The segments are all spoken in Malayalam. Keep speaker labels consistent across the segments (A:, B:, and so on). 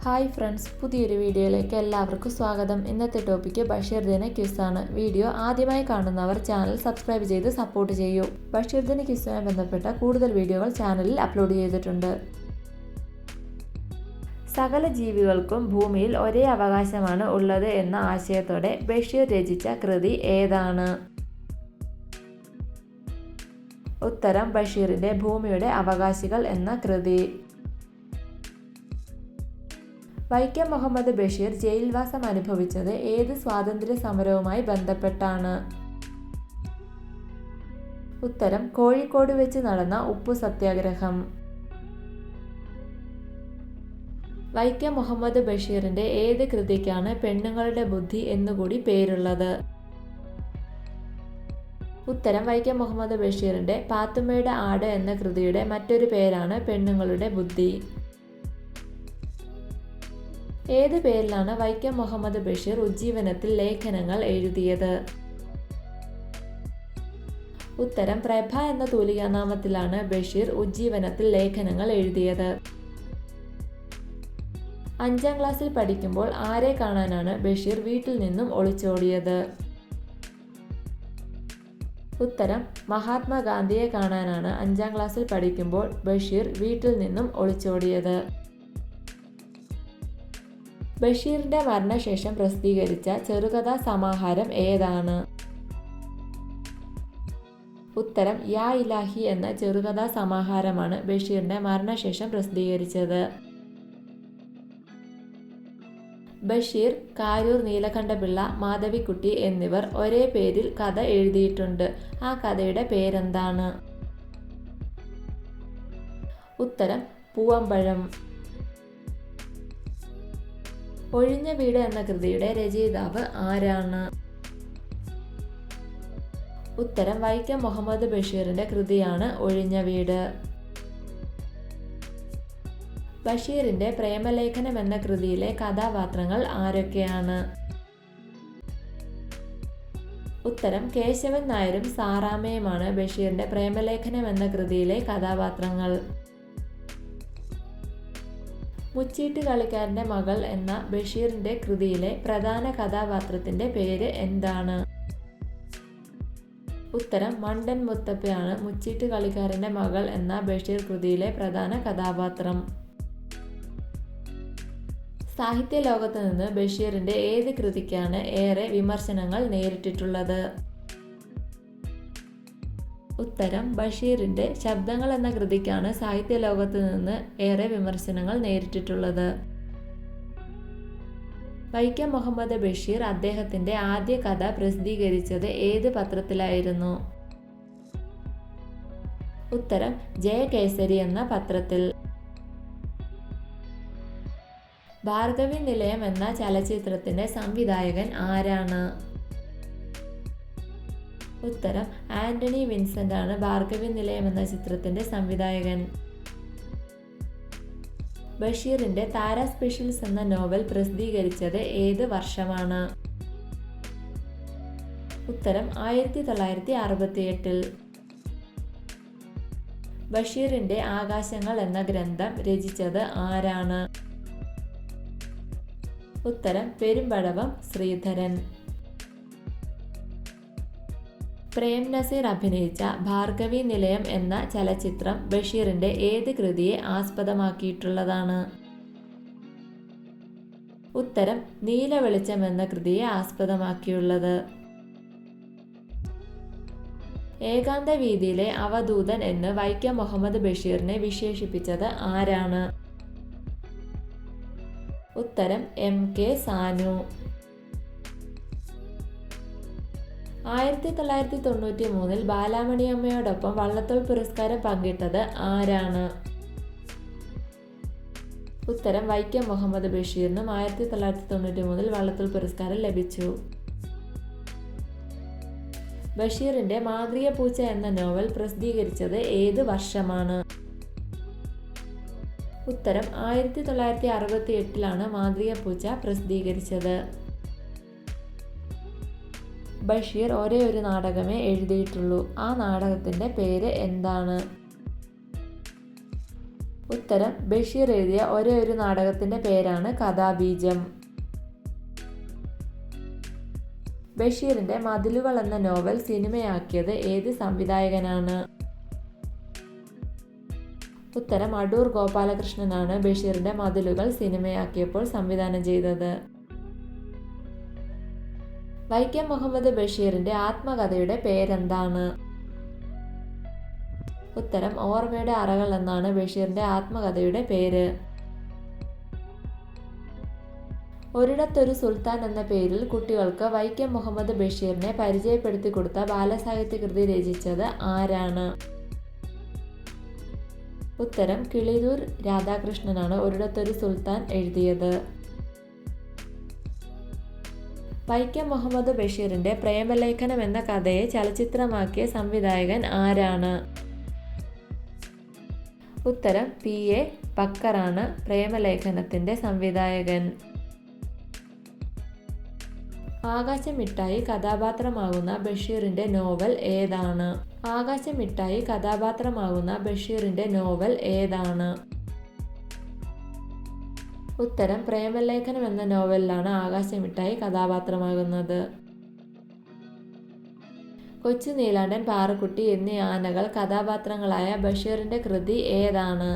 A: ഹായ് ഫ്രണ്ട്സ്, പുതിയൊരു വീഡിയോയിലേക്ക് എല്ലാവർക്കും സ്വാഗതം. ഇന്നത്തെ ടോപ്പിക്ക് ബഷീർ ദിന ക്വിസാണ്. വീഡിയോ ആദ്യമായി കാണുന്നവർ ചാനൽ സബ്സ്ക്രൈബ് ചെയ്ത് സപ്പോർട്ട് ചെയ്യൂ. ബഷീർ ദിന ക്വിസുമായി ബന്ധപ്പെട്ട കൂടുതൽ വീഡിയോകൾ ചാനലിൽ അപ്ലോഡ് ചെയ്തിട്ടുണ്ട്. സകല ജീവികൾക്കും ഭൂമിയിൽ ഒരേ അവകാശമാണ് ഉള്ളത് എന്ന ആശയത്തോടെ ബഷീർ രചിച്ച കൃതി ഏതാണ്? ഉത്തരം ബഷീറിന്റെ ഭൂമിയുടെ അവകാശികൾ എന്ന കൃതി. വൈക്കം മുഹമ്മദ് ബഷീർ ജയിൽവാസം അനുഭവിച്ചത് ഏത് സ്വാതന്ത്ര്യ സമരവുമായി ബന്ധപ്പെട്ടാണ്? ഉത്തരം കോഴിക്കോട് വെച്ച് നടന്ന ഉപ്പു സത്യാഗ്രഹം. വൈക്കം മുഹമ്മദ് ബഷീറിന്റെ ഏത് കൃതിക്കാണ് പെണ്ണുങ്ങളുടെ ബുദ്ധി എന്നുകൂടി പേരുള്ളത്? ഉത്തരം വൈക്കം മുഹമ്മദ് ബഷീറിന്റെ പാത്തുമ്മയുടെ ആട് എന്ന കൃതിയുടെ മറ്റൊരു പേരാണ് പെണ്ണുങ്ങളുടെ ബുദ്ധി. ഏത് പേരിലാണ് വൈക്കം മുഹമ്മദ് ബഷീർ ഉജ്ജീവനത്തിൽ ലേഖനങ്ങൾ എഴുതിയത്? ഉത്തരം പ്രഭ എന്ന തൂലികാനാമത്തിലാണ് ബഷീർ ഉജ്ജീവനത്തിൽ ലേഖനങ്ങൾ എഴുതിയത്. 5ാം ക്ലാസ്സിൽ പഠിക്കുമ്പോൾ ആരെ കാണാനാണ് ബഷീർ വീട്ടിൽ നിന്നും ഒളിച്ചോടിയത്? ഉത്തരം മഹാത്മാഗാന്ധിയെ കാണാനാണ് 5ാം ക്ലാസ്സിൽ പഠിക്കുമ്പോൾ ബഷീർ വീട്ടിൽ നിന്നും ഒളിച്ചോടിയത്. ബഷീറിന്റെ മരണശേഷം പ്രസിദ്ധീകരിച്ച ചെറുകഥാ സമാഹാരം ഏതാണ്? ഉത്തരം യാ ഇലാഹി എന്ന ചെറുകഥാ സമാഹാരമാണ് ബഷീറിന്റെ മരണശേഷം പ്രസിദ്ധീകരിച്ചത്. ബഷീർ, കാരൂർ നീലകണ്ഠപിള്ള, മാധവിക്കുട്ടി എന്നിവർ ഒരേ പേരിൽ കഥ എഴുതിയിട്ടുണ്ട്. ആ കഥയുടെ പേരെന്താണ്? ഉത്തരം പൂവമ്പഴം. ഒഴിഞ്ഞ വീട് എന്ന കൃതിയുടെ രചയിതാവ് ആരാണ്? ഉത്തരം വൈക്കം മുഹമ്മദ് ബഷീറിന്റെ കൃതിയാണ് ഒഴിഞ്ഞ വീട്. ബഷീറിന്റെ പ്രേമലേഖനം എന്ന കൃതിയിലെ കഥാപാത്രങ്ങൾ ആരൊക്കെയാണ്? ഉത്തരം കേശവൻ നായരും സാറാമ്മയുമാണ് ബഷീറിന്റെ പ്രേമലേഖനം എന്ന കൃതിയിലെ കഥാപാത്രങ്ങൾ. മുച്ചീട്ട് കളിക്കാരന്റെ മകൾ എന്ന ബഷീറിന്റെ കൃതിയിലെ പ്രധാന കഥാപാത്രത്തിന്റെ പേര് എന്താണ്? ഉത്തരം മണ്ടൻ മുത്തപ്പയാണ് മുച്ചീട്ട് കളിക്കാരന്റെ മകൾ എന്ന ബഷീർ കൃതിയിലെ പ്രധാന കഥാപാത്രം. സാഹിത്യ ലോകത്ത് നിന്ന് ബഷീറിന്റെ ഏത് കൃതിക്കാണ് ഏറെ വിമർശനങ്ങൾ നേരിട്ടിട്ടുള്ളത്? ഉത്തരം ബഷീറിന്റെ ശബ്ദങ്ങൾ എന്ന കൃതിക്കാണ് സാഹിത്യ ലോകത്ത് നിന്ന് ഏറെ വിമർശനങ്ങൾ നേരിട്ടിട്ടുള്ളത്. വൈക്കം മുഹമ്മദ് ബഷീർ അദ്ദേഹത്തിന്റെ ആദ്യ കഥ പ്രസിദ്ധീകരിച്ചത് ഏത് പത്രത്തിലായിരുന്നു? ഉത്തരം ജയകേസരി എന്ന പത്രത്തിൽ. ഭാർഗവി നിലയം എന്ന ചലച്ചിത്രത്തിന്റെ സംവിധായകൻ ആരാണ്? ഉത്തരം ആന്റണി വിൻസെന്റ് ആണ് ഭാർഗവി നിലയം എന്ന ചിത്രത്തിന്റെ സംവിധായകൻ. ബഷീറിന്റെ താര സ്പെഷ്യൽസ് എന്ന നോവൽ പ്രസിദ്ധീകരിച്ചത് ഏത് വർഷമാണ്? ഉത്തരം 1968. ബഷീറിന്റെ ആകാശങ്ങൾ എന്ന ഗ്രന്ഥം രചിച്ചത് ആരാണ്? ഉത്തരം പെരുമ്പടവം ശ്രീധരൻ. പ്രേം നസീർ അഭിനയിച്ച ഭാർഗവി നിലയം എന്ന ചലച്ചിത്രം ബഷീറിന്റെ ഏത് കൃതിയെ ആസ്പദമാക്കിയിട്ടുള്ളതാണ്? ഉത്തരം നീല വെളിച്ചം എന്ന കൃതിയെ ആസ്പദമാക്കിയുള്ളത്. ഏകാന്ത വീതിയിലെ അവധൂതൻ എന്ന് വൈക്കം മുഹമ്മദ് ബഷീറിനെ വിശേഷിപ്പിച്ചത് ആരാണ്? ഉത്തരം MK സാനു. 1993 ബാലാമണിയമ്മയോടൊപ്പം വള്ളത്തോൾ പുരസ്കാരം പങ്കിട്ടത് ആരാണ്? ഉത്തരം വൈക്കം മുഹമ്മദ് ബഷീറിനും 1993 വള്ളത്തോൾ പുരസ്കാരം ലഭിച്ചു. ബഷീറിന്റെ മാന്ത്രിക പൂച്ച എന്ന നോവൽ പ്രസിദ്ധീകരിച്ചത് ഏത് വർഷമാണ്? ഉത്തരം 1968 മാന്ത്രിക പൂച്ച പ്രസിദ്ധീകരിച്ചത്. ബഷീർ ഒരേ ഒരു നാടകമേ എഴുതിയിട്ടുള്ളൂ. ആ നാടകത്തിന്റെ പേര് എന്താണ്? ഉത്തരം ബഷീർ എഴുതിയ ഒരേ ഒരു നാടകത്തിന്റെ പേരാണ് കഥാബീജം. ബഷീറിന്റെ മതിലുകൾ എന്ന നോവൽ സിനിമയാക്കിയത് ഏത് സംവിധായകനാണ്? ഉത്തരം അടൂർ ഗോപാലകൃഷ്ണനാണ് ബഷീറിന്റെ മതിലുകൾ സിനിമയാക്കിയപ്പോൾ സംവിധാനം ചെയ്തത്. വൈക്കം മുഹമ്മദ് ബഷീറിന്റെ ആത്മകഥയുടെ പേരെന്താണ്? ഉത്തരം ഓർമ്മയുടെ അറകൾ എന്നാണ് ബഷീറിന്റെ ആത്മകഥയുടെ പേര്. ഒരിടത്തൊരു സുൽത്താൻ എന്ന പേരിൽ കുട്ടികൾക്ക് വൈക്കം മുഹമ്മദ് ബഷീറിനെ പരിചയപ്പെടുത്തി കൊടുത്ത ബാലസാഹിത്യ കൃതി രചിച്ചത് ആരാണ്? ഉത്തരം കിളിരൂർ രാധാകൃഷ്ണനാണ് ഒരിടത്തൊരു സുൽത്താൻ എഴുതിയത്. വൈക്കം മുഹമ്മദ് ബഷീറിന്റെ പ്രേമലേഖനം എന്ന കഥയെ ചലച്ചിത്രമാക്കിയ സംവിധായകൻ ആരാണ്? ഉത്തരം P.A. ബക്കറാണ് പ്രേമലേഖനത്തിന്റെ സംവിധായകൻ. ആകാശമിഠായി കഥാപാത്രമാകുന്ന ബഷീറിന്റെ നോവൽ ഏതാണ്? ആകാശമിഠായി കഥാപാത്രമാകുന്ന ബഷീറിന്റെ നോവൽ ഏതാണ്? ഉത്തരം പ്രേമലേഖനം എന്ന നോവലിലാണ് ആകാശമിഠായി കഥാപാത്രമാകുന്നത്. കൊച്ചു നീലാണ്ടൻ, പാറുക്കുട്ടി എന്നീ ആനകൾ കഥാപാത്രങ്ങളായ ബഷീറിന്റെ കൃതി ഏതാണ്?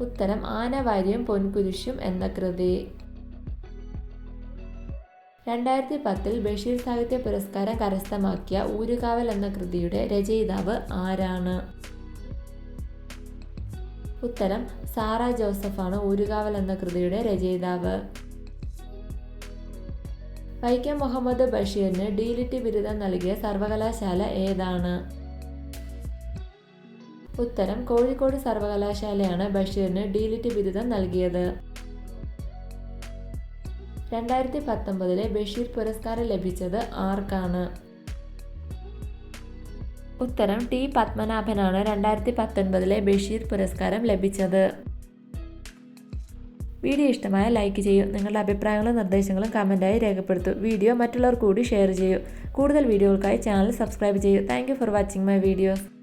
A: ഉത്തരം ആനവാരിയും പൊൻകുരിശും എന്ന കൃതി. 2010 ബഷീർ സാഹിത്യ പുരസ്കാരം കരസ്ഥമാക്കിയ ഊരുകാവൽ എന്ന കൃതിയുടെ രചയിതാവ് ആരാണ്? ഉത്തരം സാറ ജോസഫാണ് ഊരുകാവൽ എന്ന കൃതിയുടെ രചയിതാവ്. വൈക്കം മുഹമ്മദ് ബഷീറിന് D.Litt ബിരുദം നൽകിയ സർവകലാശാല ഏതാണ്? ഉത്തരം കോഴിക്കോട് സർവകലാശാലയാണ് ബഷീറിന് D.Litt ബിരുദം നൽകിയത്. 2019 ബഷീർ പുരസ്കാരം ലഭിച്ചത് ആർക്കാണ്? ഉത്തരം T. പത്മനാഭനാണ് 2019 ബഷീർ പുരസ്കാരം ലഭിച്ചത്. വീഡിയോ ഇഷ്ടമായ ലൈക്ക് ചെയ്യൂ. നിങ്ങളുടെ അഭിപ്രായങ്ങളും നിർദ്ദേശങ്ങളും കമൻറ്റായി രേഖപ്പെടുത്തൂ. വീഡിയോ മറ്റുള്ളവർ കൂടി ഷെയർ ചെയ്യൂ. കൂടുതൽ വീഡിയോകൾക്കായി ചാനൽ സബ്സ്ക്രൈബ് ചെയ്യൂ. Thank you for watching my videos.